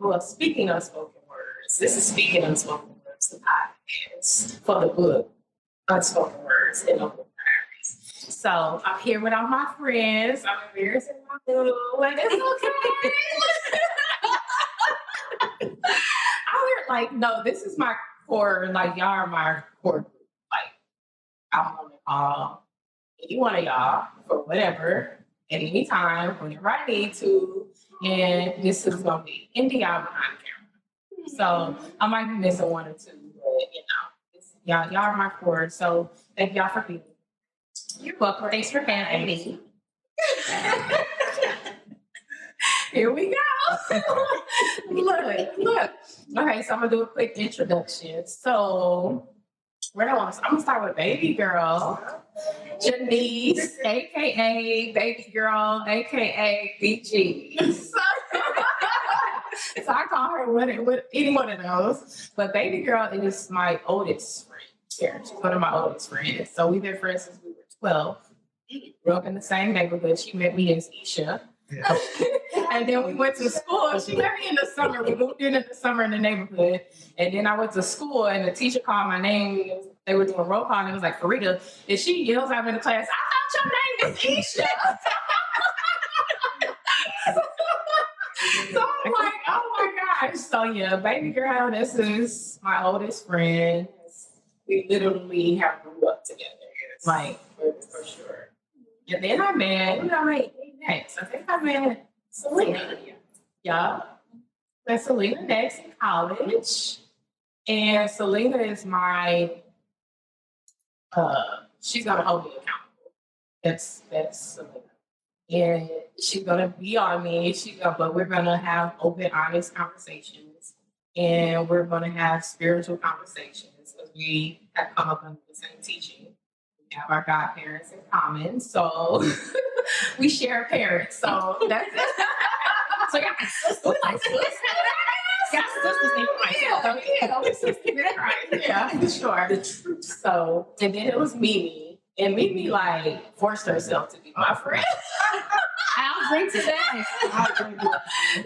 well, speaking unspoken words. This is Speaking Unspoken Words, the podcast for the book Unspoken Words in Open Diaries. So I'm here with all my friends. I'm embarrassing my boo, and it's okay. No, this is my core. Like, y'all are my core group. Like, I'm on the call any one of y'all for whatever at any time, whenever I need to. And this is gonna be Indy out behind camera. So I might be missing one or two, but y'all are my core. So thank y'all for being here. You're welcome. Thanks for having me. Here we go. Look. Okay, so I'm gonna do a quick introduction. So I'm gonna start with baby girl, Janice, aka baby girl, aka BG. So I call her with any one of those. But baby girl is my oldest friend. Here, she's one of my oldest friends. So we've been friends since we were 12. Grew up in the same neighborhood. She met me as Isha. Yeah. And then we went to school. She met me in the summer. We moved in the summer in the neighborhood. And then I went to school and the teacher called my name. They were doing roll call and it was like, Fareeda. And she yells out in the class, I thought your name is Isha. So I'm like, oh my gosh. So yeah, baby girl, this is my oldest friend. We literally have grew up together. Like, for sure. And then I met next. I think I met Selena. Yeah. Met Selena next in college. And Selena is my, she's going to hold me accountable. That's Selena. And she's going to be on me. But we're going to have open, honest conversations. And we're going to have spiritual conversations. Because we have come up under the same teaching. We have our godparents in common. So we share parents. So that's it. So got sisters. Got sisters in Christ. Yeah, for sure. So, and then it was Mimi. And Mimi, like, forced herself to be my friend. I'll drink to that.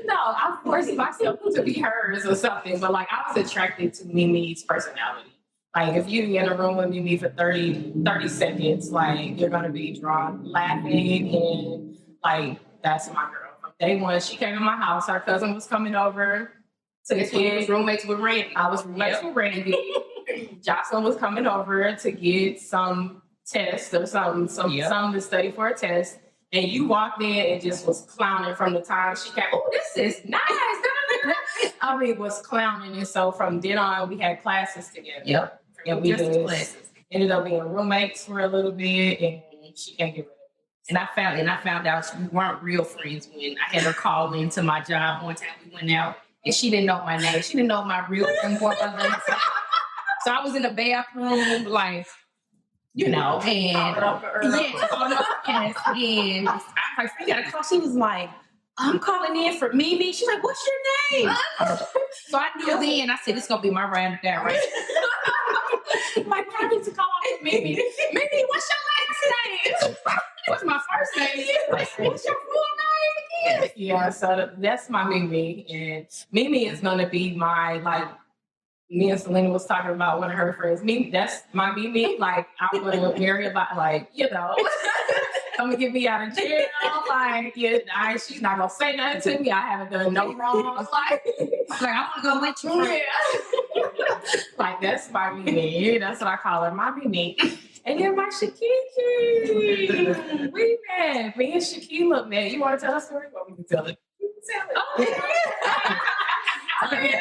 No, I forced myself to be hers or something. But, like, I was attracted to Mimi's personality. Like, if you in a room with Mimi for 30 seconds, like, you're going to be drawn laughing. And, like, that's my girl. From day one, she came to my house. Her cousin was coming over to the kids. Roommates with Randy. I was roommates with Randy. Jocelyn was coming over to get some test or something to study for a test. And you walked in and just was clowning from the time she came. Oh, this is nice. I mean, was clowning. And so from then on, we had classes together. Yep. And we just ended up being roommates for a little bit, and she can't get rid of it. And I found out we weren't real friends when I had her call into my job one time. We went out, and she didn't know my name. She didn't know my real name. So I was in the bathroom, like, you know, and and I was like, you gotta call. She was like, I'm calling in for Mimi. She's like, what's your name? So I knew then, I said, it's gonna be my ride or die right. Like, I need to call out for Mimi. Mimi, what's your last name? What's my first name? What's your full name again? Yeah, so that's my Mimi. And Mimi is gonna be my, like, me and Selena was talking about one of her friends. Mimi, that's my Mimi. Like, I'm gonna marry about, like, you know, come and get me out of jail. Like, yeah, she's not gonna say nothing to me. I haven't done no wrong. Like I'm gonna go with you. Yeah. Like, that's my Mimi. That's what I call her, my Mimi. And then my Shakiki. We met. Me and Shakila met. You want to tell a story? What we can tell it? You can tell it. Okay.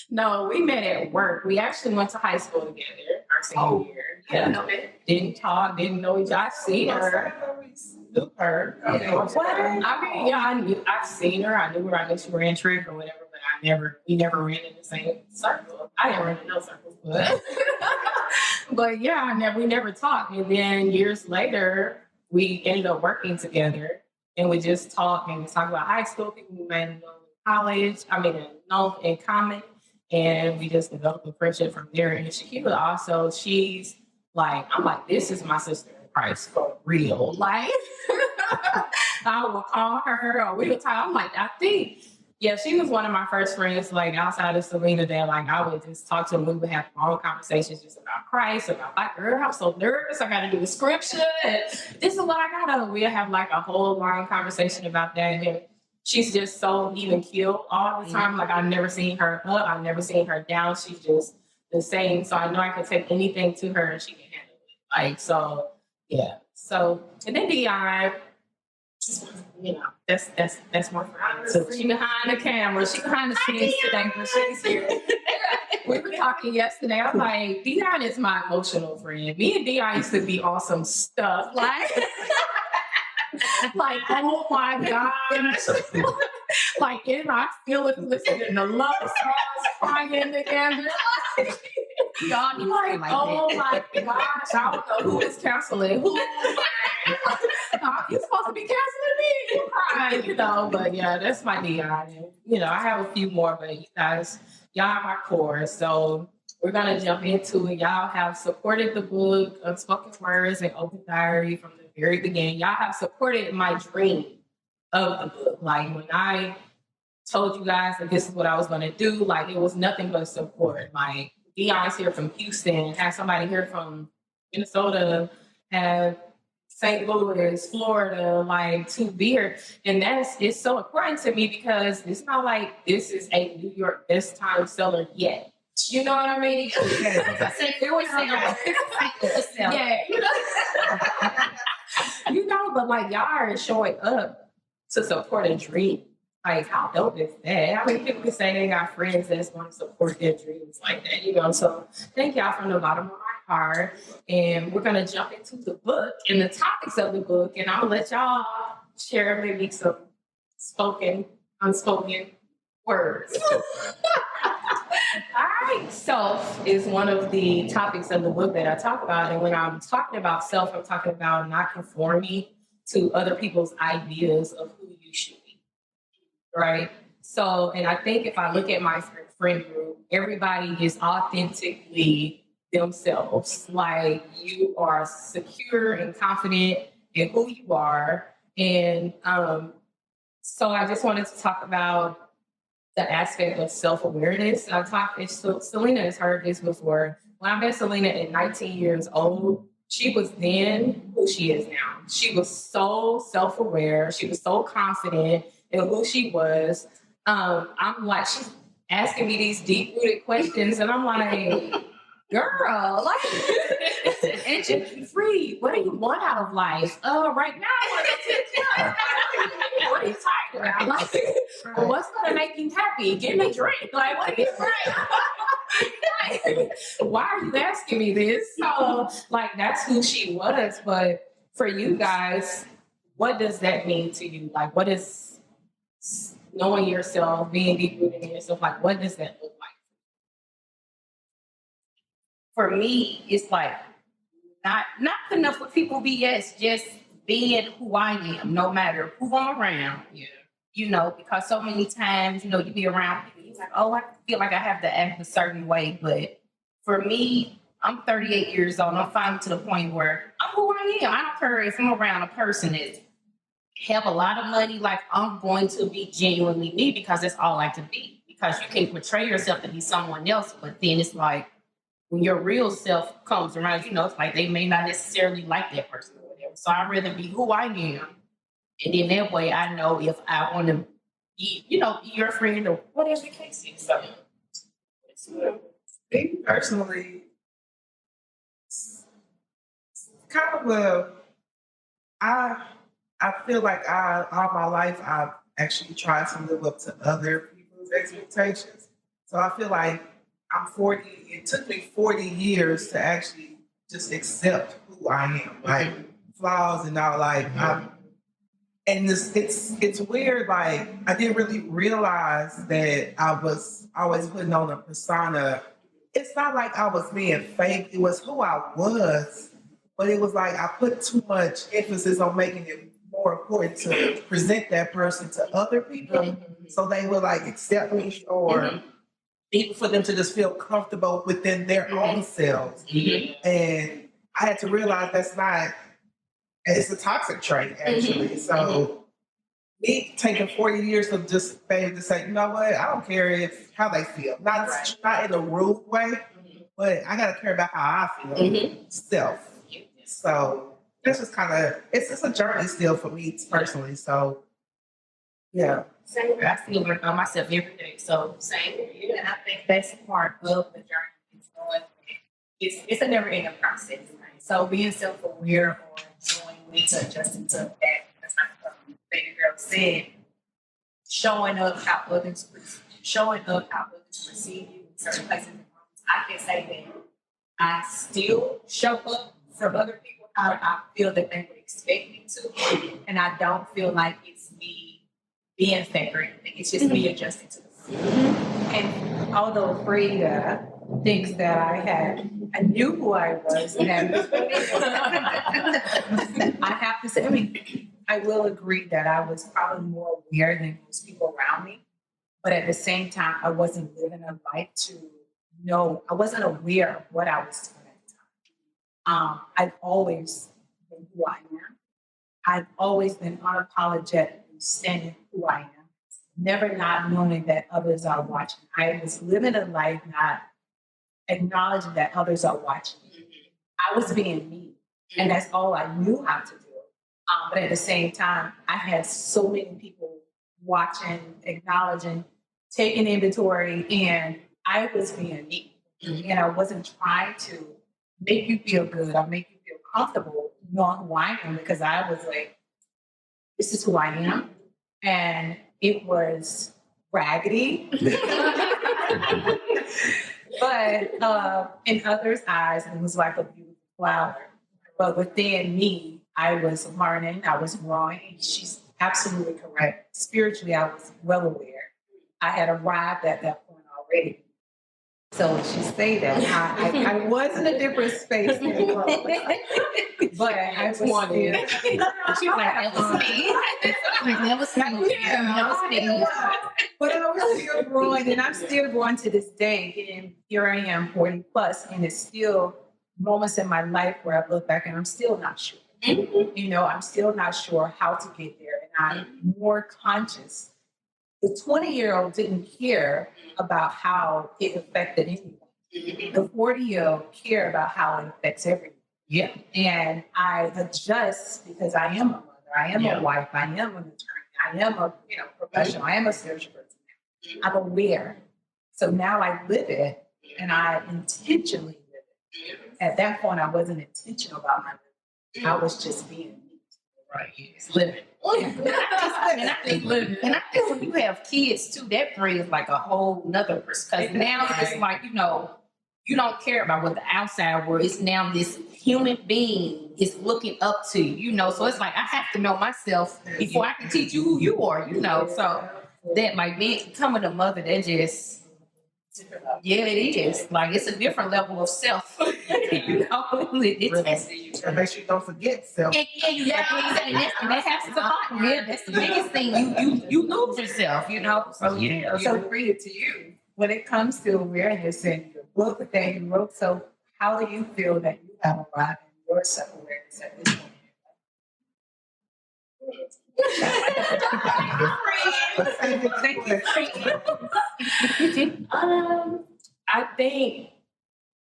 No, we met at work. We actually went to high school together our senior year. Yeah. Didn't talk, didn't know each other. I seen her. Her. I mean, yeah, I've seen her. I knew her. I knew she ran trick or whatever, but we never ran in the same circle. I didn't run in no circles, but yeah, we never talked. And then years later, we ended up working together. And we just talk about high school, people we met in college, in common. And we just developed a friendship from there. And Shakila also, she's like, I'm like, this is my sister in Christ for real. Like, I would call her or we would talk. I'm like, I think, yeah, she was one of my first friends, like outside of Selena, that like I would just talk to her. We would have long conversations just about Christ, about like, girl, I'm so nervous. I got to do the scripture. And this is what I got to. We'll have like a whole long conversation about that. And she's just so even keeled all the time. Like I've never seen her up. I've never seen her down. She's just the same. So I know I can take anything to her and she can handle it. Like, so, yeah. So, and then Dion, you know, that's more for her. So she behind the camera. She behind the scenes today, but she's here. We were talking yesterday. I'm like, Dion is my emotional friend. Me and Dion used to be on some stuff. Like, oh my gosh. Like in our feelings, listening to love songs, crying together. Y'all be like, oh my gosh, I don't know who is canceling who. You're supposed to be canceling me. You crying, you know. But yeah, that's my Dion. You know, I have a few more, but you guys, y'all are my core. So we're gonna jump into it. Y'all have supported the book, Unspoken Words and Open Diary from the very beginning. Y'all have supported my dream of the book. Like when I told you guys that this is what I was gonna do, like it was nothing but support. Like Dion's here from Houston, have somebody here from Minnesota, have St. Louis, Florida, like to be here. And it's so important to me because it's not like this is a New York best time seller yet. You know what I mean? Yeah, you know, but like y'all are showing up to support a dream. Like, how dope is that? How many people can say they got friends that's going to support their dreams like that, you know? So thank y'all from the bottom of my heart. And we're going to jump into the book and the topics of the book. And I'll let y'all share maybe some unspoken words. All right, self is one of the topics of the book that I talk about. And when I'm talking about self, I'm talking about not conforming to other people's ideas of who you should be, right? So, and I think if I look at my friend group, everybody is authentically themselves. Like you are secure and confident in who you are. And so I just wanted to talk about the aspect of self-awareness. Selena has heard this before. When I met Selena at 19 years old, she was then who she is now. She was so self-aware. She was so confident in who she was. I'm like, she's asking me these deep-rooted questions, and I'm like, girl, like, and you're free. What do you want out of life? Right now, I want to get what are you talking about? Like, well, what's going to make you happy? Give me a drink. Like, what are you saying? Why are you asking me this? So, like, that's who she was. But for you guys, what does that mean to you? Like, what is knowing yourself, being deep rooted in yourself? Like, what does that look like? For me, it's like not putting up with people BS, just being who I am, no matter who I'm around. Yeah. You know, because so many times, you know, you be around people, you're like, oh, I feel like I have to act a certain way. But for me, I'm 38 years old. I'm finally to the point where I'm who I am. I don't care if I'm around a person that have a lot of money, like I'm going to be genuinely me because that's all I can be. Because you can portray yourself to be someone else, but then it's like when your real self comes around, you know, it's like they may not necessarily like that person or whatever. So I'd rather be who I am. And then that way I know if I want to be, you know, be your friend or whatever the case is. So, me personally, kind of I feel like all my life I've actually tried to live up to other people's expectations. So I feel like I'm 40. It took me 40 years to actually just accept who I am, like flaws and all. Like and it's weird. Like I didn't really realize that I was always putting on a persona. It's not like I was being fake. It was who I was, but it was like I put too much emphasis on making it more important to present that person to other people, so they would like accept me or even for them to just feel comfortable within their own selves. And I had to realize that's not And it's a toxic trait, actually. So me taking 40 years to just be able to say, you know what, I don't care if how they feel. Not in a rude way, but I gotta care about how I feel. Self. So this is kind of it's just a journey still for me personally. So yeah. Same. I still work on myself every day. So same. Yeah, and I think that's part of the journey. It's a never ending process. Right? So being self aware or knowing when to adjust into that, as my baby girl said, showing up how others perceive you in certain places and rooms. I can say that I still show up for other people how I feel that they would expect me to, and I don't feel like it's me being fake or anything. It's just me adjusting to the food. And although Fareeda thinks that I knew who I was, and I have to say, I mean, I will agree that I was probably more aware than most people around me, but at the same time, I wasn't living a life to know. I wasn't aware of what I was doing at the time. I've always been who I am. I've always been unapologetically standing who I am, never not knowing that others are watching. I was living a life not acknowledging that others are watching. I was being me, and that's all I knew how to do. But at the same time, I had so many people watching, acknowledging, taking inventory, and I was being me. And I wasn't trying to make you feel good or make you feel comfortable knowing who I am, because I was like, this is who I am. And it was raggedy. But in others' eyes, it was like a beautiful flower. But within me, I was learning, I was growing. She's absolutely correct. Spiritually, I was well aware. I had arrived at that point already. So when she say that, I was in a different space than but I was still. She was like, never seen. But I was still growing, and I'm still growing to this day. And here I am, 40 plus, and it's still moments in my life where I look back and I'm still not sure. You know, I'm still not sure how to get there, and I'm more conscious. The 20-year-old didn't care about how it affected anyone. The 40-year-old care about how it affects everyone. Yeah. And I adjust because I am a mother, I am a wife, I am an attorney, I am a professional, I am a spiritual person. I'm aware. So now I live it, and I intentionally live it. At that point, I wasn't intentional about my living. I was just being me. Right. Yes. Living. And I think when you have kids too, that brings like a whole nother perspective. Now it's like, you don't care about what the outside world is. Now this human being is looking up to you, so it's like I have to know myself before I can teach you who you are, So that like becoming a mother, that just it is. Like it's a different level of self. It tests you. And make sure you don't forget self. And that has to happen. Yeah, that's the biggest thing. You lose yourself, So yeah. So Fareeda, to you, when it comes to awareness and your book that you wrote, so how do you feel that you have arrived in your self-awareness at this point? I think,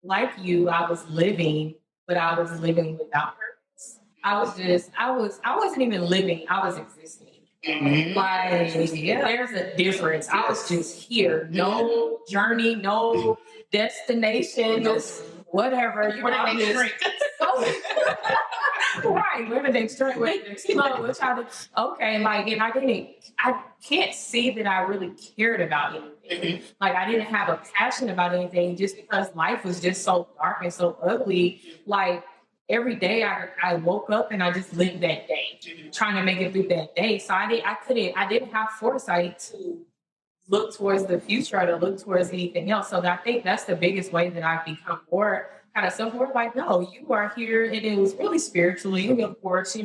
like you, I was living, but I was living without purpose. I wasn't even living, I was existing. Like, there's a difference. I was just here. No journey, no destination, no whatever. Right, we're the next drink, we're the next flow. And I can't say that I really cared about anything. Like, I didn't have a passion about anything just because life was just so dark and so ugly. Like, every day I woke up and I just lived that day, trying to make it through that day. So I didn't have foresight to look towards the future or to look towards anything else. So I think that's the biggest way that I've become more kind of self-aware. Like, no, you are here. And it was really spiritually, of course,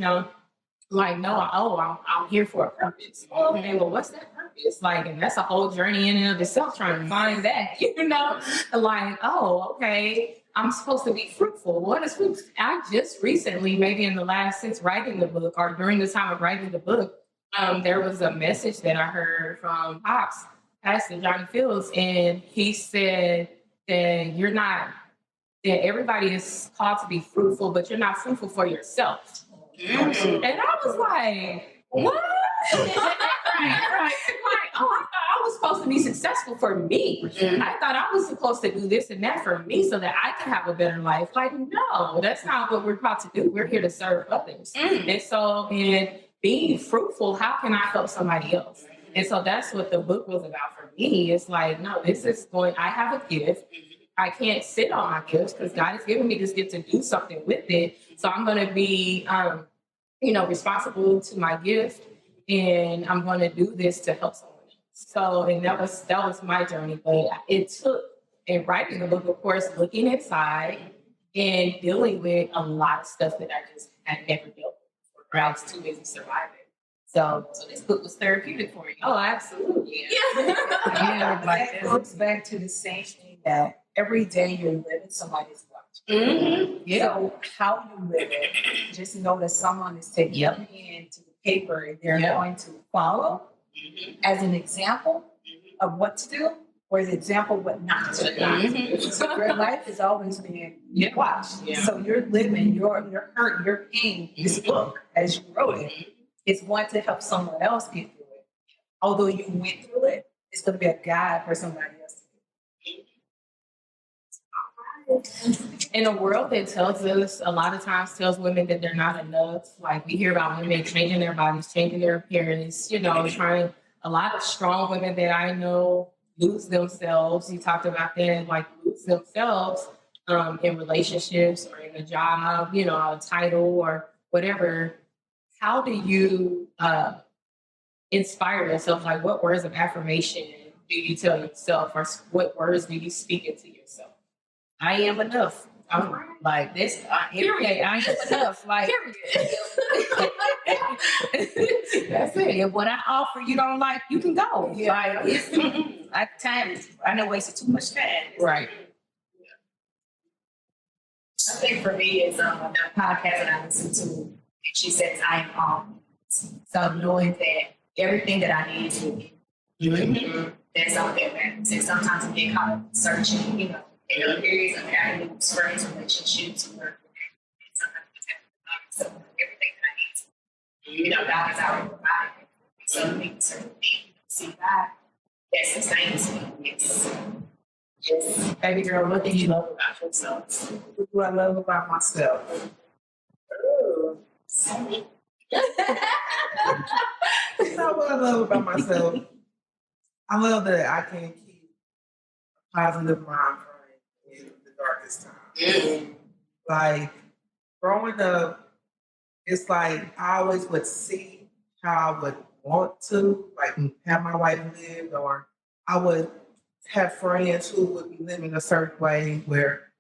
like, no, I'm here for a purpose. Okay, well, what's that purpose? Like, and that's a whole journey in and of itself, trying to find that, like, oh, okay. I'm supposed to be fruitful. What is fruitful? I just recently, maybe in the last since writing the book or during the time of writing the book, there was a message that I heard from Pops, Pastor Johnny Fields, and he said that that everybody is called to be fruitful, but you're not fruitful for yourself. And I was like, what? Right. Oh, I thought I was supposed to be successful for me. I thought I was supposed to do this and that for me so that I can have a better life. Like, no, that's not what we're about to do. We're here to serve others. And so, in being fruitful, how can I help somebody else? And so that's what the book was about for me. It's like, no, I have a gift. I can't sit on my gifts because God has given me this gift to do something with it. So I'm going to be, responsible to my gift, and I'm going to do this to help someone else. So, and that was my journey. But it took, in writing the book, of course, looking inside and dealing with a lot of stuff that I just had never dealt with. Right? I was too busy surviving. So this book was therapeutic for you. Oh, absolutely. Yeah, like it looks back to the same thing that every day you're living somebody's life. So how you live it, just know that someone is taking your hand to the paper and they're going to follow as an example of what to do or as an example of what not to do. So your life is always being watched. So you're living, your hurt, your pain, this book, as you wrote it, is going to help someone else get through it. Although you went through it, it's going to be a guide for somebody else. In a world that a lot of times tells women that they're not enough, like we hear about women changing their bodies, changing their appearance, trying, a lot of strong women that I know lose themselves. You talked about that, like lose themselves in relationships or in a job, a title or whatever. How do you inspire yourself? Like, what words of affirmation do you tell yourself, or what words do you speak into yourself? I am enough. I'm like this. Every day, I am enough. Like, that's it. If what I offer you don't like, you can go. Like, I know wasted too much time. Right. I think for me is the podcast that I listen to. And she says I am all. So knowing that everything that I need to that's all that matters. And sometimes I get caught up searching, in other areas of avenues, friends, relationships, work, and sometimes it's everything that I need to. God has already provided it. So we can certainly see that. That sustains me. It's just, baby girl, what do you love about yourself? What do I love about myself? Sorry. You know what I love about myself? I love that I can keep a positive mind frame in the darkest time. Like, growing up, it's like I always would see how I would want to, like, have my life lived, or I would have friends who would be living a certain way where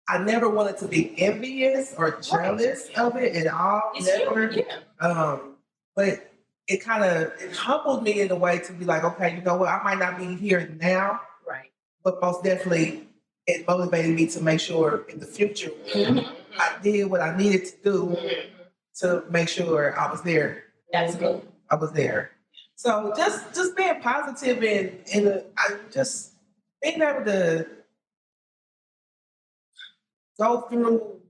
I never wanted to be envious or jealous of it at all. Never. But it humbled me in a way to be like, okay, you know what? I might not be here now, right? But most definitely, it motivated me to make sure in the future I did what I needed to do to make sure I was there. That's good. I was there. So just being positive and just being able to go through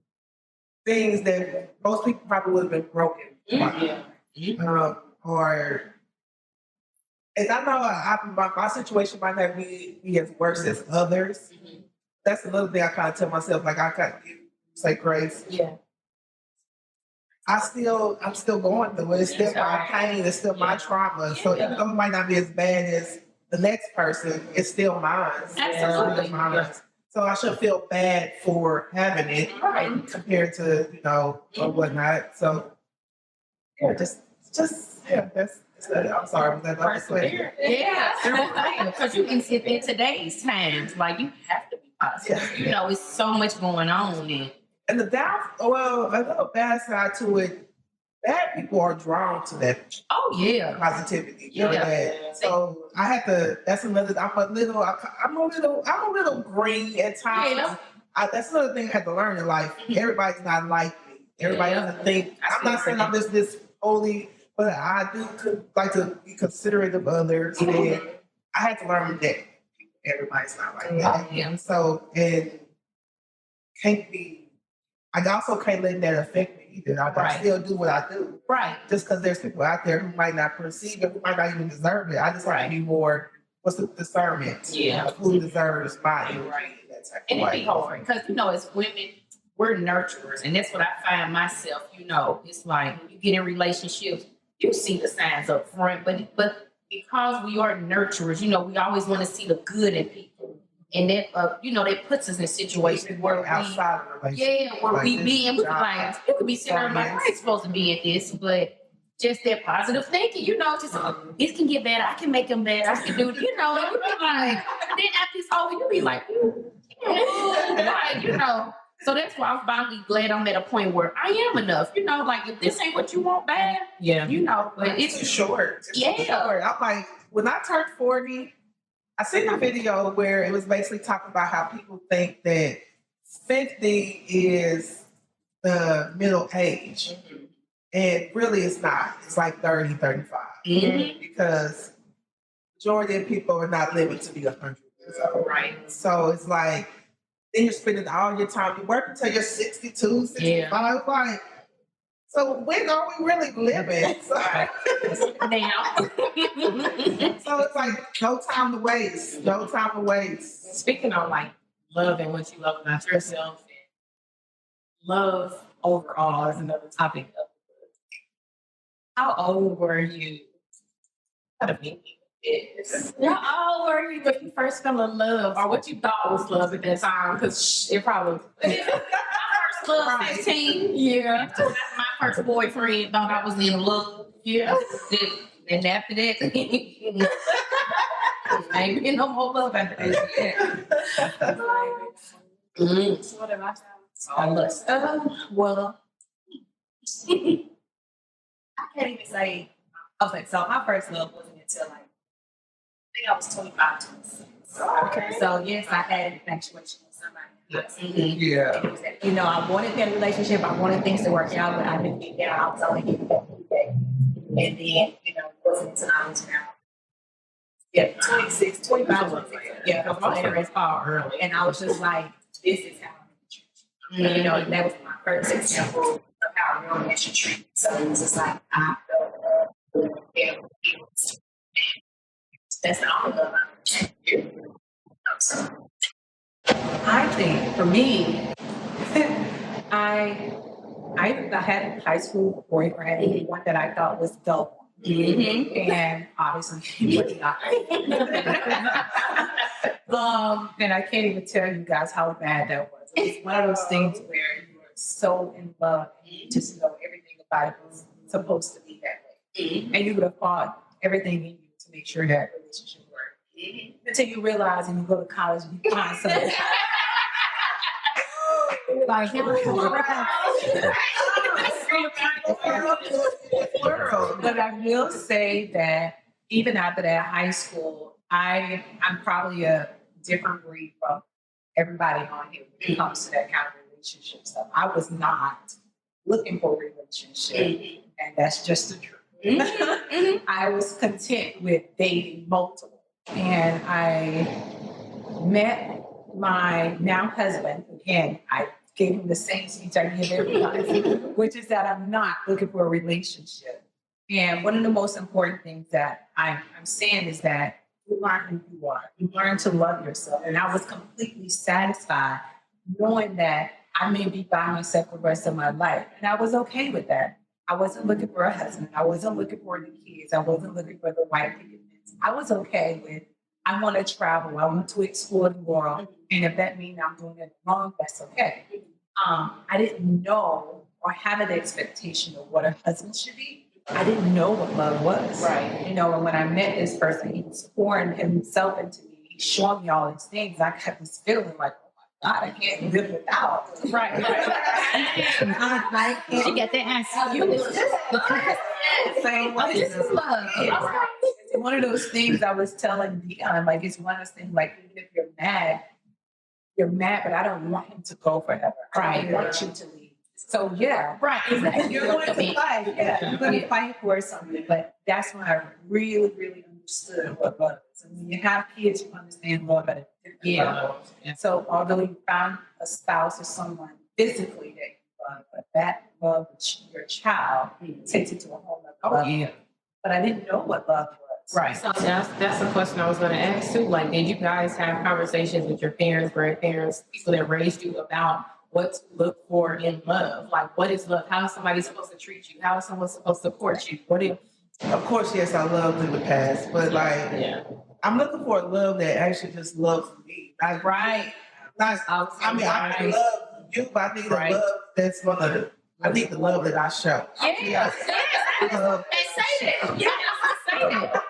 things that most people probably would have been broken by. Or, and I know my situation might not be as worse as others. That's another thing I kind of tell myself, like I kind of say grace. Yeah. I'm still going through it. It's still my pain. It's still my trauma. So even though it might not be as bad as the next person, it's still mine. Absolutely. So I shouldn't feel bad for having it compared to, or whatnot. So yeah, that's I'm sorry, was that persevere. Yeah, because you can sit in today's times, like you have to be positive. Yeah. It's so much going on. And the another bad side to it, bad people are drawn to that. Oh yeah, positivity. Yeah. So I had to. That's another. I'm a little green at times. that's another thing I had to learn in life. Everybody's not like me. Everybody doesn't think. I'm not saying I'm just this holy, but I do like to be considerate of others. And I had to learn that everybody's not like that. Yeah. And so, and can't be, I also can't let that affect me either. I still do what I do. Right. Just because there's people out there who might not perceive it, who might not even deserve it. I just want to be more, what's the discernment? Yeah. Of who deserves my energy. Right. That type And of it be way. hard because, as women, we're nurturers. And that's what I find myself, it's like when you get in relationships, you see the signs up front, but because we are nurturers, we always want to see the good in people. And that, that puts us in situations where outside of the relationship. where Like we this be, and we job. like, you could be sitting there like, I ain't supposed to be at this, but just that positive thinking, just, it can get better. I can make them better. I can do it, and you be like, then after it's over, you be like, So that's why I'm finally glad I'm at a point where I am enough. Like if this ain't what you want, bad. Yeah. It's But it's too short. It's Yeah. too short. I'm like, when I turned 40, I seen a video where it was basically talking about how people think that 50 is the middle age. And really it's not. It's like 30, 35. Because majority of people are not living to be 100 years old. right. So it's like, then you're spending all your time, you work until you're 62, 65. Like, so when are we really living? So, Now. so it's like no time to waste. No time to waste. Speaking of like love and what you love about yourself, and love overall is another topic. How old were you? How old were you when you first fell in love, or what you thought was love at that time? Because it probably My first love, 15. yeah. My first boyfriend thought I was in love. Yeah. And after that, I ain't been no more love after that. So what am I? I lust. Well, I can't even say. Okay, so my first love wasn't until like I think I was 25, 26. So yes, I had an infatuation with somebody. Yeah. It was that, I wanted that relationship. I wanted things to work out, but I knew deep down I was only getting that feedback. And then, it wasn't until I was around 26, 25, 26. Yeah, Most of us fall early. and I was just like, this is how I'm going to treat you. And that was my first example of how a real man should treat me. So it was just like, I felt that's the only love So I think for me, I had a high school boyfriend, one that I thought was dope. And obviously he was not. And I can't even tell you guys how bad that was. It was one of those things where you were so in love and you just know everything about it was supposed to be that way. And you would have fought everything in you to make sure that relationship worked. Until you realize and you go to college and you find something. Like, but I will say that even after that high school, I'm probably a different breed from everybody on here when it comes to that kind of relationship stuff. I was not looking for a relationship, and that's just the truth. I was content with dating multiple, and I met my now husband. Again, I gave him the same speech I give everybody, which is that I'm not looking for a relationship. And one of the most important things that I'm saying is that you learn who you are. You learn to love yourself. And I was completely satisfied knowing that I may be by myself the rest of my life. And I was okay with that. I wasn't looking for a husband. I wasn't looking for the kids. I wasn't looking for the white picket fence. I was okay with, I want to travel. I want to explore the world. And if that means I'm doing it wrong, that's okay. I didn't know or have an expectation of what a husband should be. I didn't know what love was. Right. And when I met this person, he was pouring himself into me. He showed me all these things. I kept this feeling like, oh my God, I can't live without. Right. She got that answer. You saying, well, this is love. It's one of those things I was telling Dion, like, it's one of those things, like, even if you're mad, you're mad, but I don't want him to go forever. I don't want you to leave. So yeah, Right, exactly. you're going to fight. Yeah, you're going to fight for something. But that's when I really, really understood what love is. And when you have kids, you understand love at a different level. And so although you found a spouse or someone physically that you love, but that love with your child takes it to a whole other level. Yeah. But I didn't know what love was. Right. So that's a question I was going to ask too. Like, did you guys have conversations with your parents, grandparents, people that raised you about what to look for in love? Like, what is love? How is somebody supposed to treat you? How is someone supposed to support you? Of course, yes, I loved in the past, but like, I'm looking for a love that actually just loves me. Like, Right. I love you, but I need a love that's gonna. I need the love that I show. Yeah. And say that. Yeah, say that.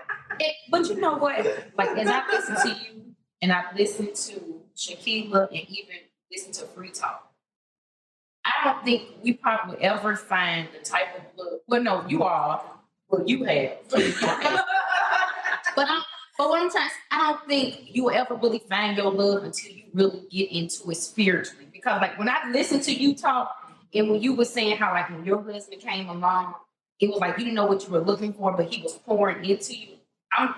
But you know what? Like, as I listen to you and I listen to Shakila and even listen to Free Talk, I don't think we probably ever find the type of love. Well, no, you are. Well, you have. But what I'm trying to say, I don't think you will ever really find your love until you really get into it spiritually. Because like when I listen to you talk, and when you were saying how like when your husband came along, it was like you didn't know what you were looking for, but he was pouring into you. I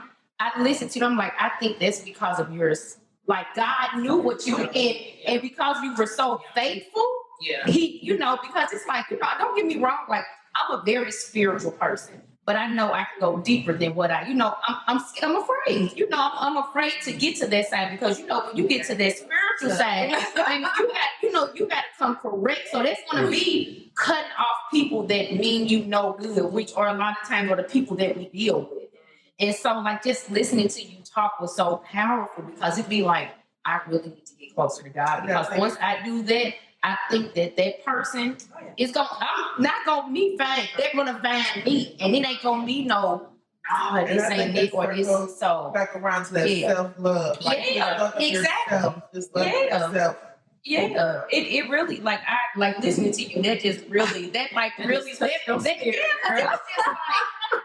listened to them, I'm like, I think that's because of yours. Like God knew what you did, and because you were so faithful, he, because it's like, don't get me wrong, like I'm a very spiritual person, but I know I can go deeper than what I'm afraid. I'm afraid to get to that side because when you get to that spiritual side, I mean, you got to come correct. So that's going to be cutting off people that mean good, which are a lot of times are the people that we deal with. And so, like, just listening to you talk was so powerful because it'd be like, I really need to get closer to God. Because once I do that, I think that person is I'm not going to be fine. They're going to find me. And it ain't going to be this ain't it or this. So, back around to that self-love. Like, exactly. Just love yourself. Yeah, it really like I like listening to you. That just really because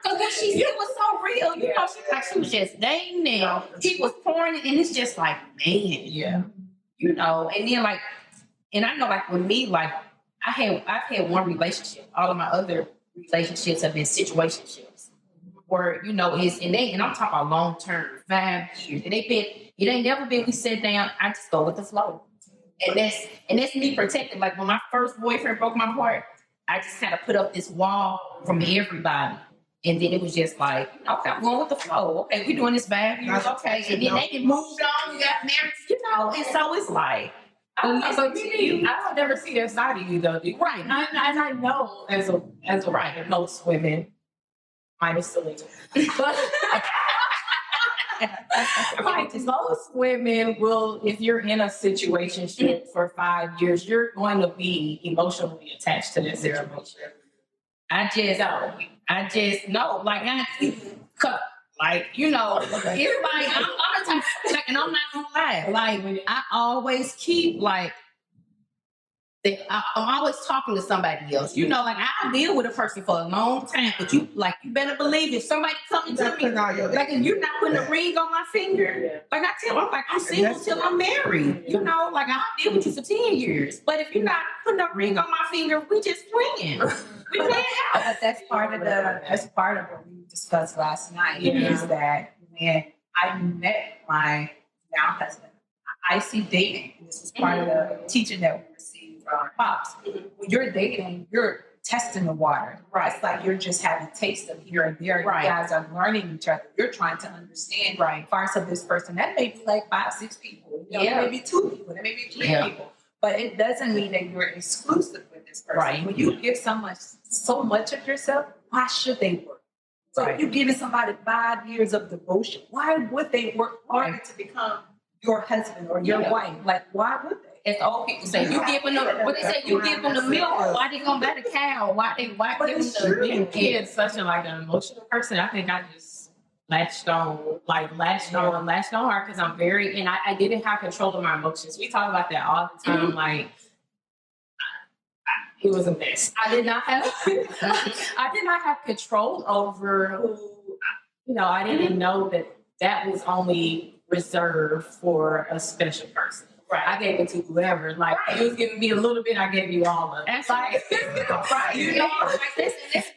what she said was so real. She was just dating and he was pouring it, and it's just like, man, and then like, and I know like with me, like I've had one relationship. All of my other relationships have been situationships where and I'm talking about long term, 5 years, and it ain't never been we sit down. I just go with the flow. And that's me protected. Like when my first boyfriend broke my heart, I just kind of put up this wall from everybody. And then it was just like, okay, I'm going with the flow. Okay, we're doing this 5 years. Okay. And then they moved on, got married, and so it's like, I don't never see that side of you though. Right. And I know as a right, most women, minus Selena, but like most women will, if you're in a situation for 5 years, you're going to be emotionally attached to that situation. I just know, like it's like I'm like, and I'm not gonna lie, like I always keep like. I'm always talking to somebody else. Like I'll deal with a person for a long time, but you better believe if somebody coming to me, like if you're not putting a ring on my finger, like I tell them, like I'm single till I'm married. Like I'll deal with you for 10 years. But if you're not putting a ring on my finger, we just playing. We playing out. But that's part of what we discussed last night. Is that when I met my now husband, I see dating. This is part of the teaching that we received from Pops. When you're dating, you're testing the water. Right. It's like you're just having taste of here and there. Right. You guys are learning each other. You're trying to understand parts of this person. That may be like 5, 6 people. There may be 2 people. There may be 3 people. But it doesn't mean that you're exclusive with this person. Right. When you give so much of yourself, why should they work? So if you're giving somebody 5 years of devotion, why would they work harder to become your husband or your wife? Like, why would they? As old people say, you giving them what they say, you giving them milk. Why they gonna bet a cow? Why give them the milk? Kid's such an emotional person. I think I just latched on hard because I'm very, and I didn't have control of my emotions. We talk about that all the time. Like it was a mess. I did not have control over who, I didn't know that was only reserved for a special person. Right. I gave it to whoever. Like, you was giving me a little bit, I gave you all of it. That's like, right. You know, like, this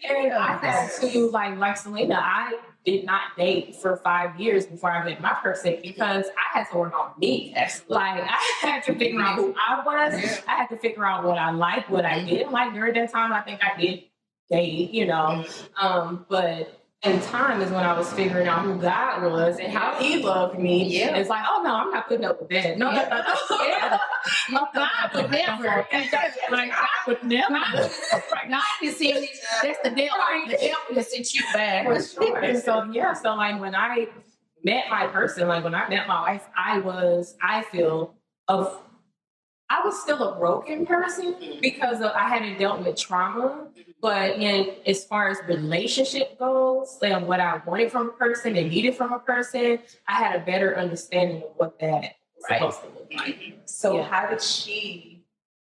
I had to, like Selena, I did not date for 5 years before I met my person because I had to work on me. Absolutely. Like, I had to figure out who I was. I had to figure out what I liked, what I didn't like. During that time, I think I did date, you know. But in time is when I was figuring out who God was and how He loved me. Yeah. It's like, oh no, I'm not putting up with that. No, yeah. No, God would never. Like, God would never. God is saying that's the devil. The devil that sent you back. For sure. So yeah, so like when I met my person, like when I met my wife, I was still a broken person because I hadn't dealt with trauma. But as far as relationship goes, and what I wanted from a person and needed from a person, I had a better understanding of what that was supposed to look like. So how did she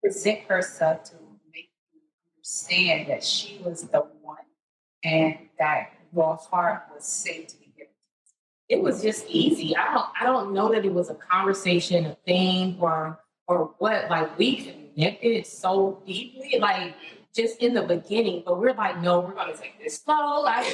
present herself to make you understand that she was the one and that your heart was safe to be given? It was just easy. I don't know that it was a conversation, a thing, or what. Like, we connected so deeply, like just in the beginning, but we're like, no, we're gonna take this slow. Like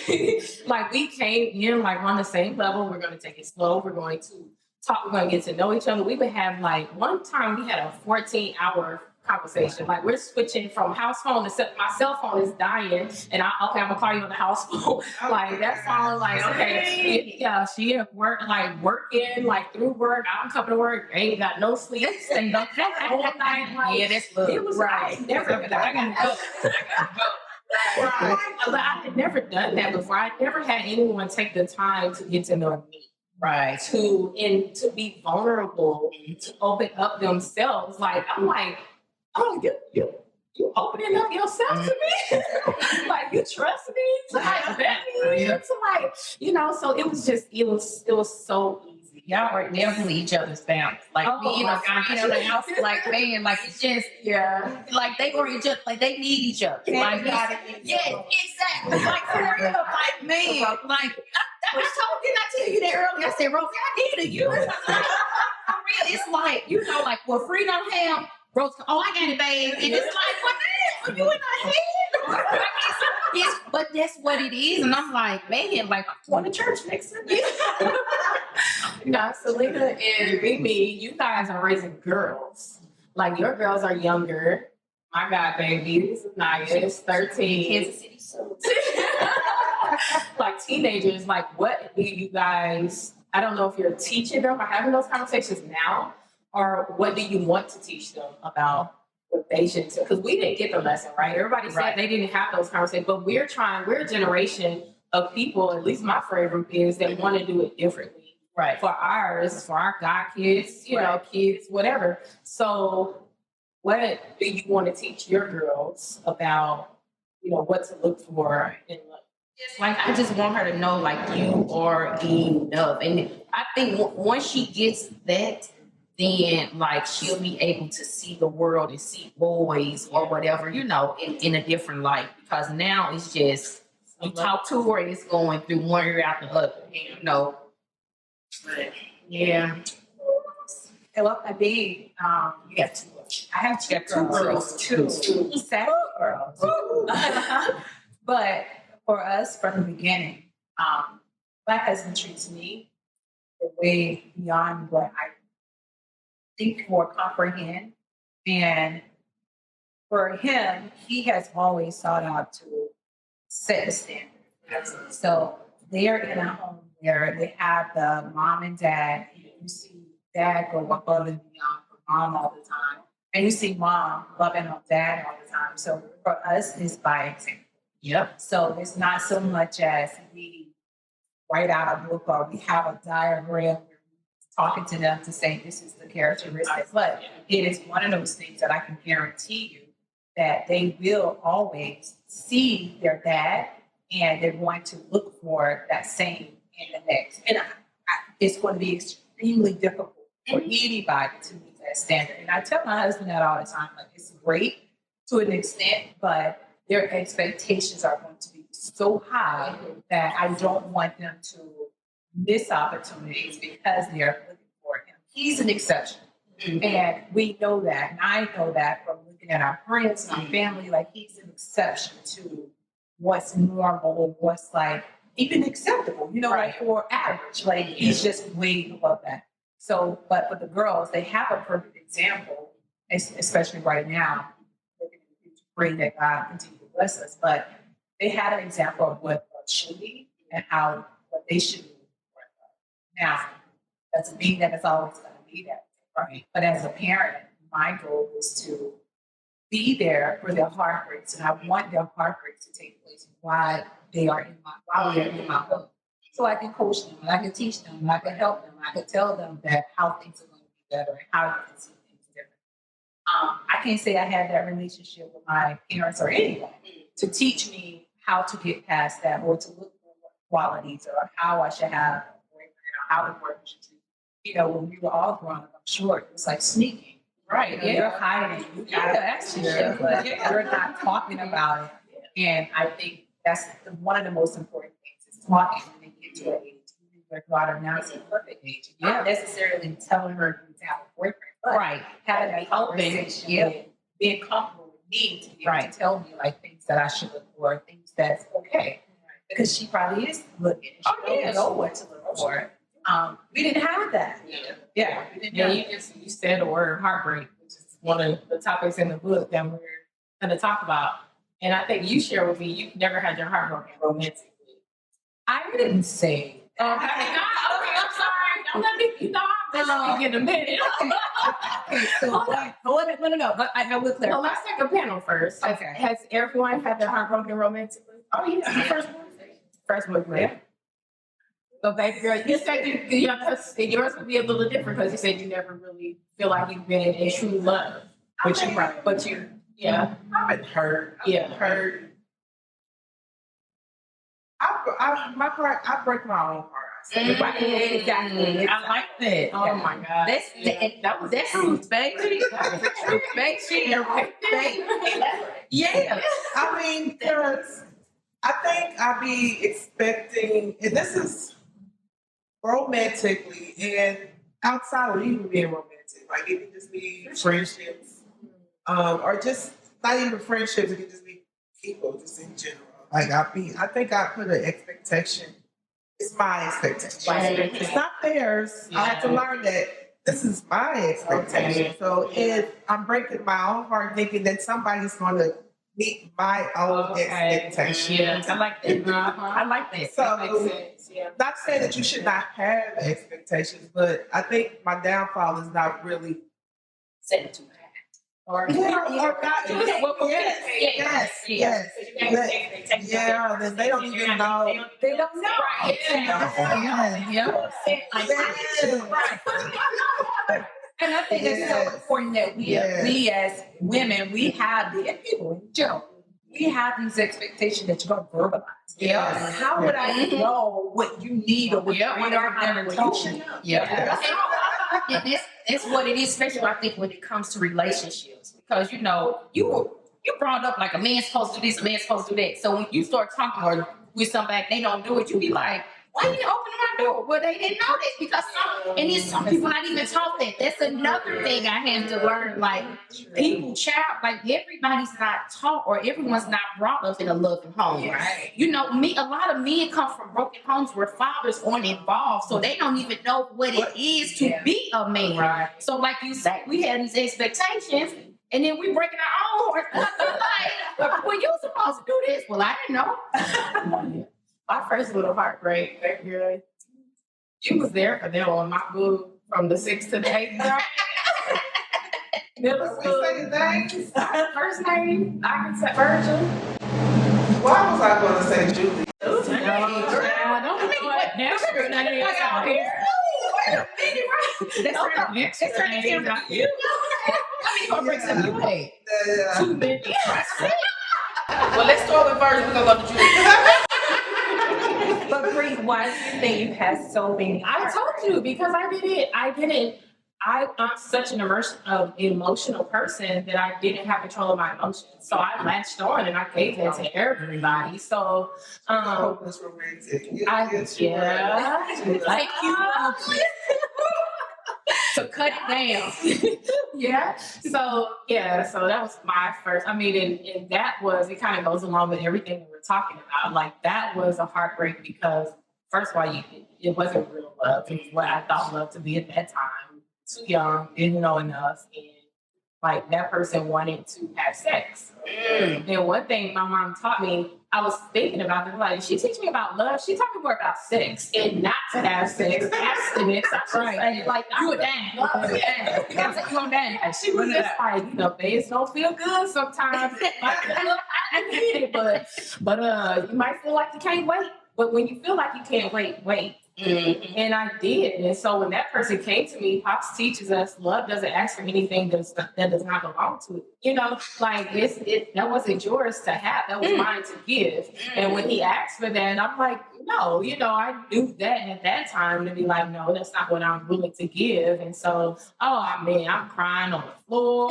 we came in like on the same level. We're gonna take it slow. We're going to talk. We're gonna get to know each other. We would have like one time we had a 14-hour conversation. Like, we're switching from house phone to my cell phone is dying, and I'm gonna call you on the house phone. Like, that phone, like, okay, yeah, she at work, like working, like through work. I'm coming to work, ain't got no sleep, and no whole night. Like, yeah, that's love. It was right. I gotta go. Right. I had never done that before. I never had anyone take the time to get to know me. Right. To be vulnerable, to open up themselves. Like, I'm like, oh, you opening up yourself to me? Like, you trust me to like vet me? To like, you know, so it was so easy. Y'all are definitely each other's balance. Like, me and the house, like, man, like, it's just, like, they are each other, like, they need each other. Like, exactly. Like, for real, like, man, like, did I tell you that earlier? I said, Rose, I needed you. For real, it's like, you know, like, what Free don't have, Rose, oh, I got it, babe. And it's like, what the hell? You in my head? Yes, but that's what it is. And I'm like, man, like, I'm going to church next Sunday. No, Selena and Mimi, you guys are raising girls. Like, your girls are younger. My God, baby, this is Naya's 13. Kansas City, so. Like, teenagers, like, what do you guys, I don't know if you're teaching them or having those conversations now, or what do you want to teach them about what they should do? Because we didn't get the lesson, right? Everybody said they didn't have those conversations, but we're a generation of people, at least my friend group is, that want to do it differently. Right. For our God kids, you know, kids, whatever. So what do you want to teach your girls about, you know, what to look for in life? Like, I just want her to know, like, you are enough. And I think once she gets that, then, like, she'll be able to see the world and see boys or whatever, you know, in a different light. Because now it's just, you talk to her, it's going through one ear out the other, you know. But, yeah. Well, I mean, you have two. I have two girls, two sad girls. But for us, from the beginning, my husband treats me the way beyond what I think or comprehend. And for him, he has always sought out to set the standard. So they're in a home where they have the mom and dad. You see dad go above and beyond for mom all the time. And you see mom loving on dad all the time. So for us, it's by example. Yep. So it's not so much as we write out a book or we have a diagram talking to them to say this is the characteristic. But it is one of those things that I can guarantee you that they will always see their dad and they're going to look for that same in the next. And it's going to be extremely difficult for anybody to meet that standard. And I tell my husband that all the time, like, it's great to an extent, but their expectations are going to be so high that I don't want them to miss opportunities because they're looking for him. He's an exception. And we know that, and I know that from looking at our friends and our family, like he's an exception to what's normal, what's like even acceptable, like for average, like he's just way above that. So, but for the girls, they have a perfect example, especially right now, looking at the future, praying that God continue to bless us, but they had an example of what should be and how what they should do. Now, doesn't mean that it's always going to be that way, right? But as a parent, my goal is to be there for their heartbreaks, and I want their heartbreaks to take place while they're in my home. So I can coach them, and I can teach them, and I can help them, I can tell them that how things are going to be better and how they can see things different. I can't say I had that relationship with my parents or anyone to teach me how to get past that or to look for what qualities or how I should have a boyfriend or how to work should do. When we were all growing up, I'm sure it was like sneaking. Right. You're hiding. You gotta actually, but you're not talking about it. And I think that's one of the most important things is talking when they get to an age. Your daughter now is a perfect age. You're not necessarily telling her to have a boyfriend, but having that conversation, being comfortable with me to be able to tell me like things that I should look for, things that's okay. Because she probably is looking. She doesn't know what to look for. We didn't have that. You said the word heartbreak, which is one of the topics in the book that we're going to talk about. And I think you shared with me, you never had your heart broken romantically. I didn't say. Okay, I'm sorry. Don't let me, I'm in a minute. Okay, so no. I will clarify. Well, let's take a panel first. Okay. Has everyone had their heart broken romantically? Oh, yeah. First one. Yeah. So, baby girl, you said yours would be a little different because you said you never really feel like you've been in true love. But you're right. But you, I've been hurt. Hurt. I break my own heart. Exactly. I like that. Oh my God. That's truth, baby. Yeah. I mean, because I think I be expecting, and this is romantically and outside of even being romantic, like it can just be friendships, or just not even friendships. It can just be people, just in general. Like I think I put an expectation. It's my expectation. It's not theirs. I had to learn that this is my expectation. So if I'm breaking my own heart, thinking that somebody's going to meet my own expectations. I like that. I like that. So, that makes sense. Not saying that you should not have expectations, but I think my downfall is not really setting too high. Or not. Yes. Then they don't even know. They don't know. And I think it's so important that we as women, we have and people in general, we have these expectations that you're going to verbalize. Yeah. How would I know what you need or what you should know? That's what it is, especially I think when it comes to relationships, because you brought up like a man's supposed to do this, a man's supposed to do that. So when you start talking with somebody, they don't do it, you be like, why you open my door? Well, they didn't know this because some people not even taught that. That's another thing I had to learn. Like everybody's not taught or everyone's not brought up in a loving home. Right. A lot of men come from broken homes where fathers aren't involved, so they don't even know what it is to be a man. Right. So like you say, we had these expectations. And then we breaking our own hearts. Like, well, you supposed to do this. Well, I didn't know. My first little heartbreak, girl, you was there for them on my move from the 6th to the 8th grade. Middle school. First name, I can say Virgil. Why was I going to say Julie? Don't think what now. That's her name, not you. How many heartbreaks have you had? Too many. Well, let's start with Virgil. We're going to go to Julie. But Bree, why do you think you have so many? I told you because I didn't. I'm such an emotional person that I didn't have control of my emotions. So I latched on and I gave that to everybody. So hopeless romantic. Thank you. So cut it down. Yeah. So that was my first. I mean, and that was, it kind of goes along with everything that we're talking about. Like that was a heartbreak because first of all, it wasn't real love. It was what I thought love to be at that time. Too young, didn't know enough, and like that person wanted to have sex. And one thing my mom taught me, I was thinking about it, like she teach me about love. She taught me more about sex and not to have sex, abstinence. Right. Like You a dang. You a dang. Yeah, she was just like, things don't feel good sometimes. I get it, but you might feel like you can't wait. But when you feel like you can't wait. Mm-hmm. And I did. And so when that person came to me, Pops teaches us love doesn't ask for anything that does not belong to it. Like that wasn't yours to have. That was mine to give. And when he asked for that, I'm like, no, I knew that at that time to be like, no, that's not what I'm willing to give. And so, I'm crying on the floor.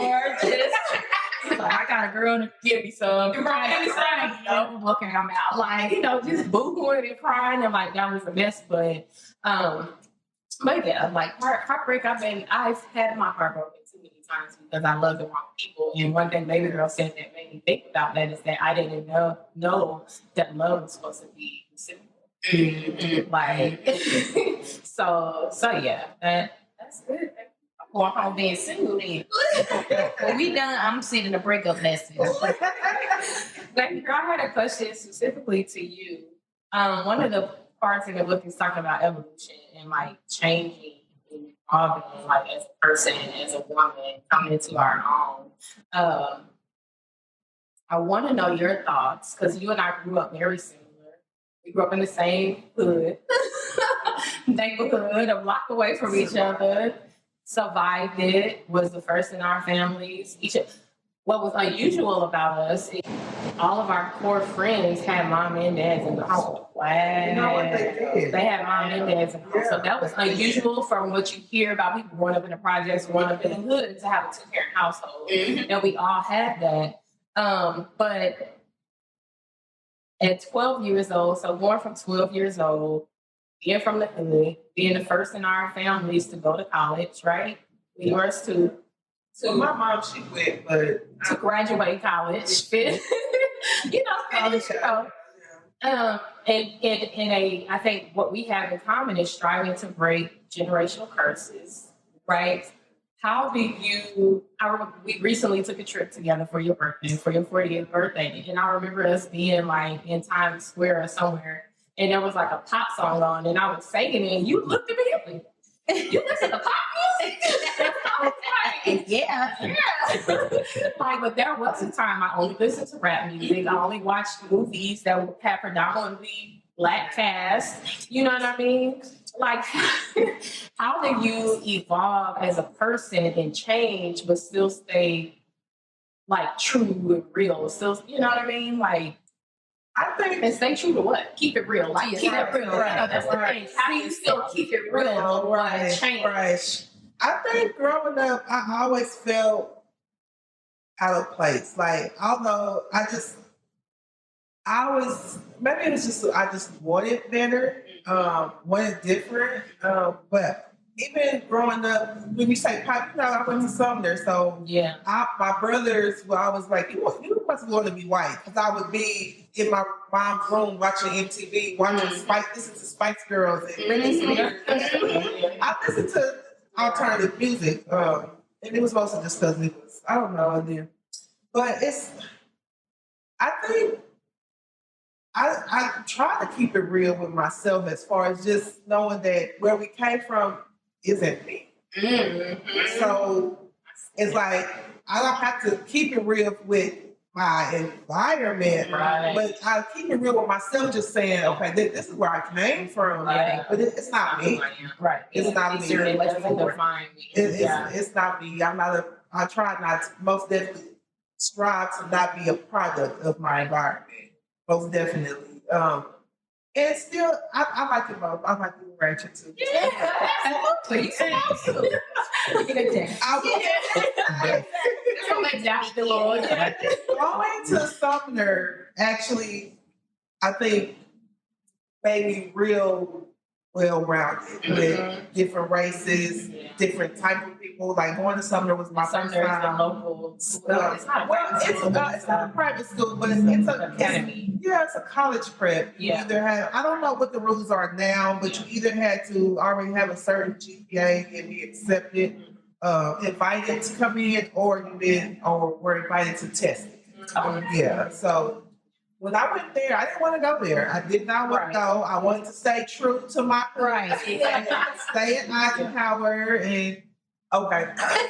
Like, I got a girl to give me some. Looking I'm out, like, just boo-hooing and crying, and like that was a mess. But yeah, like heartbreak. I've had my heart broken too many times because I love the wrong people. And one thing baby girl said that made me think about that is that I didn't know that love was supposed to be simple. Like, so yeah, that's good. Or home being single then. When we done, I'm sending a breakup message. Baby girl, I had a question specifically to you. One of the parts in the book is talking about evolution and like changing and evolving, like as a person, as a woman, coming into our own. I want to know your thoughts because you and I grew up very similar. We grew up in the same hood, neighborhood, a block away from each other. Survived it, was the first in our families. What was unusual about us is all of our core friends had mom and dads in the home. Wow. You know what they did? They had mom and dads in the home. So that was unusual from what you hear about people growing up in the projects, growing up in the hood, to have a two-parent household. And we all had that. But at 12 years old, so going from 12 years old, being from the hood, being the first in our families to go to college, right? Yours too. So my mom, she went, but to graduate college, finish. And I think what we have in common is striving to break generational curses, right? How do you? We recently took a trip together for your birthday, for your 40th birthday, and I remember us being like in Times Square or somewhere. And there was like a pop song on, and I was singing it, and you looked at me like, you listen to pop music? Yeah. Like, but there was a time I only listened to rap music. I only watched movies that had predominantly Black cast. You know what I mean? Like, how do you evolve as a person and change, but still stay like true and real? Still, you know what I mean? Like, I think, and stay true to what? Keep it real. Like, keep it real. Right. That's the thing. How do you still keep it real? Right. I think growing up, I always felt out of place. Like, although maybe it was just, I just wanted better, wanted different. But even growing up, when you say pop, I went to Sumner, so yeah, my brothers were always like, you must want to be white, because I would be in my mom's room watching MTV, watching listen to Spice Girls and Britney Spears. I listened to alternative music, and it was mostly just because it was, I don't know, but I think I try to keep it real with myself as far as just knowing that where we came from isn't me. Mm-hmm. So it's like I don't have to keep it real with my environment, right? But I keep it real with myself, just saying, okay, this is where I came from, right? But it's not me, right? It's not me. It's not me. I try not to, most definitely strive to not be a product of my environment. Most definitely. And still, I like it both. I like it ratchet too. Yeah, absolutely. Going to Sumner actually, I think, made me real well-rounded with different races, different type of people. Like going to Sumner was my first Sumner is the time. local school. It's not a Well, private it's school. not a private school, but it's a academy. it's a college prep. You Yeah. either have, I don't know what the rules are now, but you either had to already have a certain GPA and be accepted, invited to come in, or were invited to test it. Yeah. So when I went there, I didn't want to go there. I did not want to go. I wanted to stay true to my Right. stay at Eisenhower and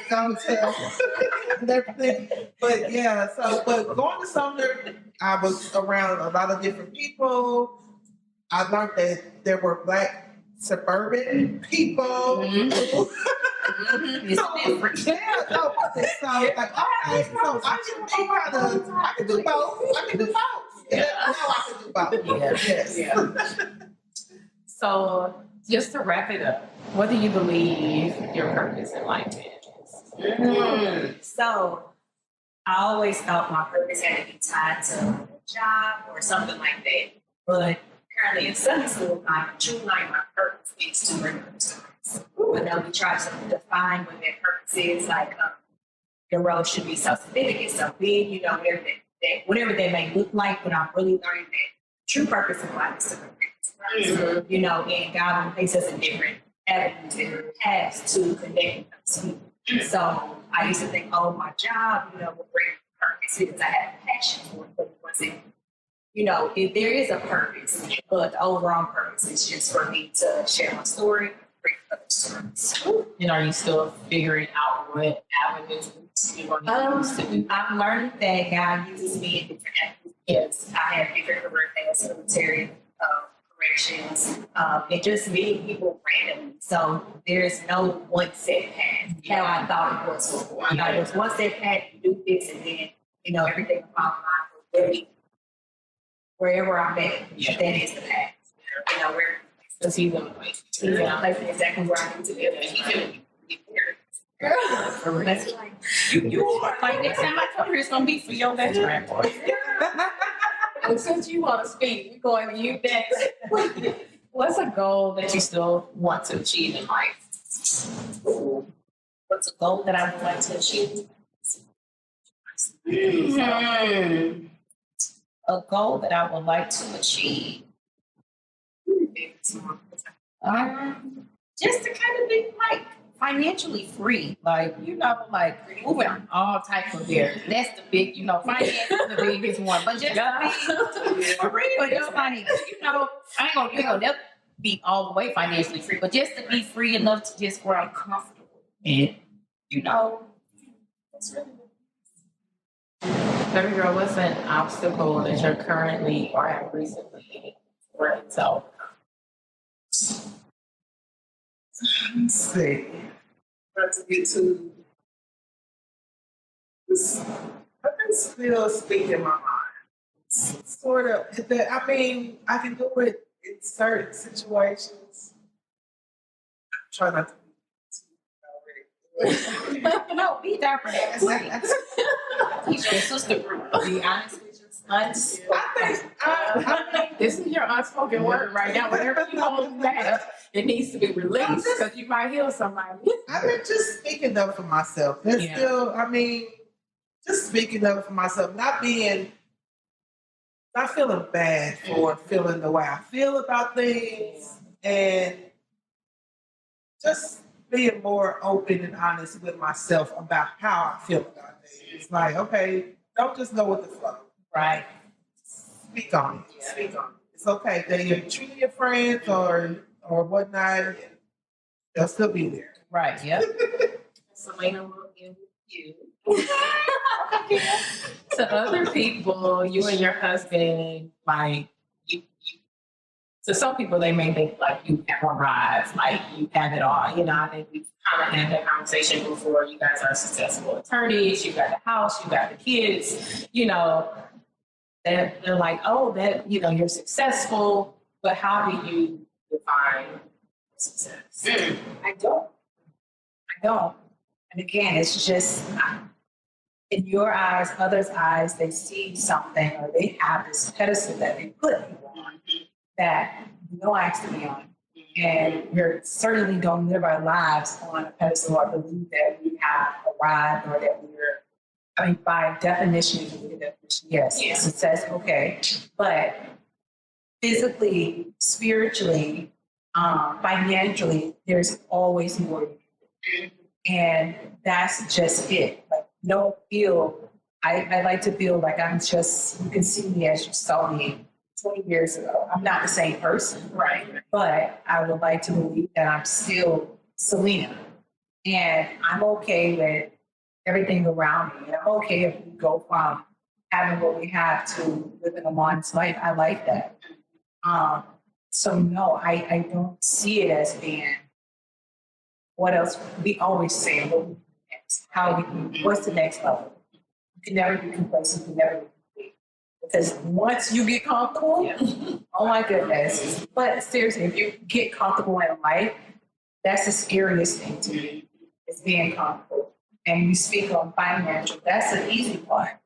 don't tell and everything. But yeah, but going to Sumner, I was around a lot of different people. I learned that there were Black suburban people. It's different. Yeah, no, so like, okay, so I can do both. I can do both. Yeah, I can do both. Yeah. Yes. So just to wrap it up, what do you believe your purpose in life is? So I always thought my purpose had to be tied to a job or something like that. But currently in Sunday school, I'm truly learning my purpose is to bring others to Christ. I know we try to define what that purpose is, like your role should be so significant, so big, you know, whatever that may look like, but I'm really learning that true purpose in life is to bring others to Christ. You know, and God will place us in different avenues and paths to connect us to people. So I used to think, oh, my job, you know, will bring purpose because I had a passion for it, but it wasn't, you know, if there is a purpose, but the overall purpose is just for me to share my story, bring other stories. And are you still figuring out what avenues you want to use to do? I'm learning that God uses me in different avenues. Yes. I have different career paths, military, corrections, and just meeting people randomly. So there's no one set path, how I thought it was before. I thought it was one set path, you do this, and then, you know, everything will fall in line for wherever I'm at, that is the path. You know, where Because he's in the place. he's gonna place me exactly where I need to be. And he's gonna be there. That's like, You like next time I come here, it's gonna be for your best friend. And since you want to speak, we're going to you next. What's a goal that you still want to achieve in life? what's a goal that I would like to achieve? A goal that I would like to achieve. Just to kind of be like financially free, like, you know, like moving all types of areas. That's the big, you know, finance is the biggest one. But just to be for real, just money, you know, I ain't gonna never be all the way financially free, but just to be free enough to just where I'm comfortable. And you know, that's really baby girl, what's an obstacle that you're currently or have recently worked so? Let's see. Not to get too. I've been still speaking my mind. Sort of. I mean, I can do it in certain situations. Try not to be too already. No, be dapper. Teach your sister group. Be honest with your sons. I think This is your unspoken word right now. Whatever you hold back, it needs to be released because you might heal somebody. I've been just speaking up for myself. There's still, I mean, just speaking up for myself, not feeling bad for feeling the way I feel about things, and just being more open and honest with myself about how I feel about things. It's like, okay, don't just go with the flow. Right. Speak on it. Speak on it. It's okay. They you're treating your friends or whatnot, they'll still be there. Right. Yep. Selena will give you. To other people, you and your husband, like, you, to some people, they may think like you have arrived, like you have it all. You know, I think we've kind of had that conversation before. You guys are successful attorneys. You got the house. You got the kids. You know, they're like, oh, that, you know, you're successful, but how do you define success? I don't. And again, it's just in your eyes, others' eyes, they see something or they have this pedestal that they put you on that no ask to be on. And we're certainly don't live our lives on a pedestal or believe that we have arrived or that I mean, by definition, yes, it says okay, but physically, spiritually, financially, there's always more to do. And that's just it. Like, don't feel, I like to feel like I'm just, you can see me as you saw me 20 years ago. I'm not the same person, right? But I would like to believe that I'm still Selena. And I'm okay with everything around me. And I'm okay if we go from having what we have to living a modest life. I like that. So no, I don't see it as being, what else? We always say, what we do next? What's the next level? You can never be complacent, you can never be complete. Because once you get comfortable, oh my goodness. But seriously, if you get comfortable in life, that's the scariest thing to me, is being comfortable. And you speak on financial, that's the easy part.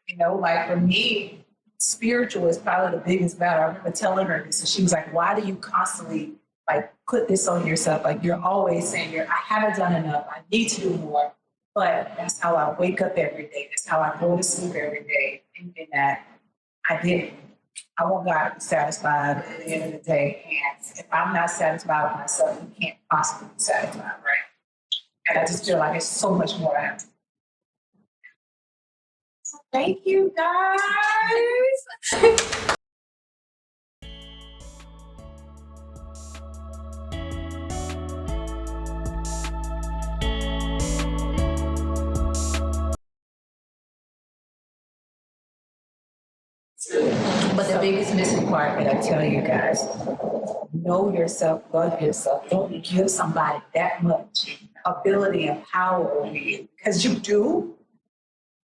You know, like for me, spiritual is probably the biggest battle. I remember telling her this, and she was like, why do you constantly like put this on yourself? Like you're always saying, I haven't done enough, I need to do more. But that's how I wake up every day. That's how I go to sleep every day, thinking that I didn't. I want God to be satisfied at the end of the day. And if I'm not satisfied with myself, you can't possibly be satisfied, right? And I just feel like it's so much more to have. Thank you, guys. But the biggest missing part that I tell you guys, know yourself, love yourself. Don't give somebody that much ability and power over you, because you do.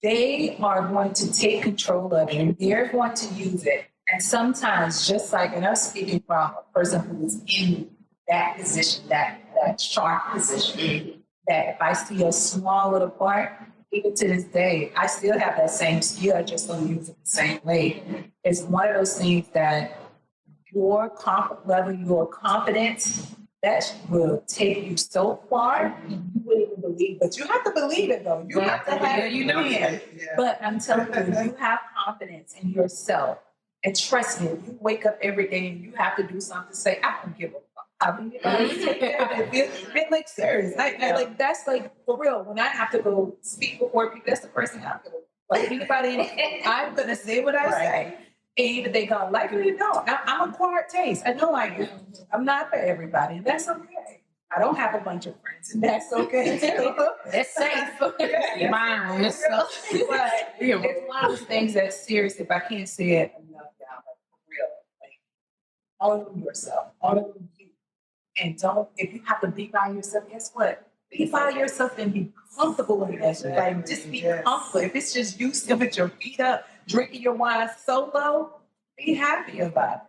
They are going to take control of you. They're going to use it. And sometimes, just like, and I'm speaking from a person who is in that position, that sharp position, that if I see a small little part, even to this day, I still have that same skill, I just don't use it the same way. It's one of those things that your comfort level, your confidence, that will take you so far, you wouldn't even believe. But you have to believe it, though. You have to have it. You know it. But I'm telling you, you have confidence in yourself. And trust me, you wake up every day and you have to do something to say, I don't give a fuck. I mean, it like serious. Like that's like for real. When I have to go speak before people, that's the first thing I'm gonna like anybody. I'm gonna say what I say. And either they gonna like it or they don't. I'm a quiet taste. I know I am. I'm not for everybody, and that's okay. I don't have a bunch of friends, and that's okay too. That's safe. Mine. So. But it's one of those things that's serious. If I can't say it enough, now, but for real, like own yourself, own you, and don't. If you have to be by yourself, guess what? Be by yourself and be comfortable in that. Like just be comfortable. If it's just you sitting with your feet up, drinking your wine solo, be happy about it.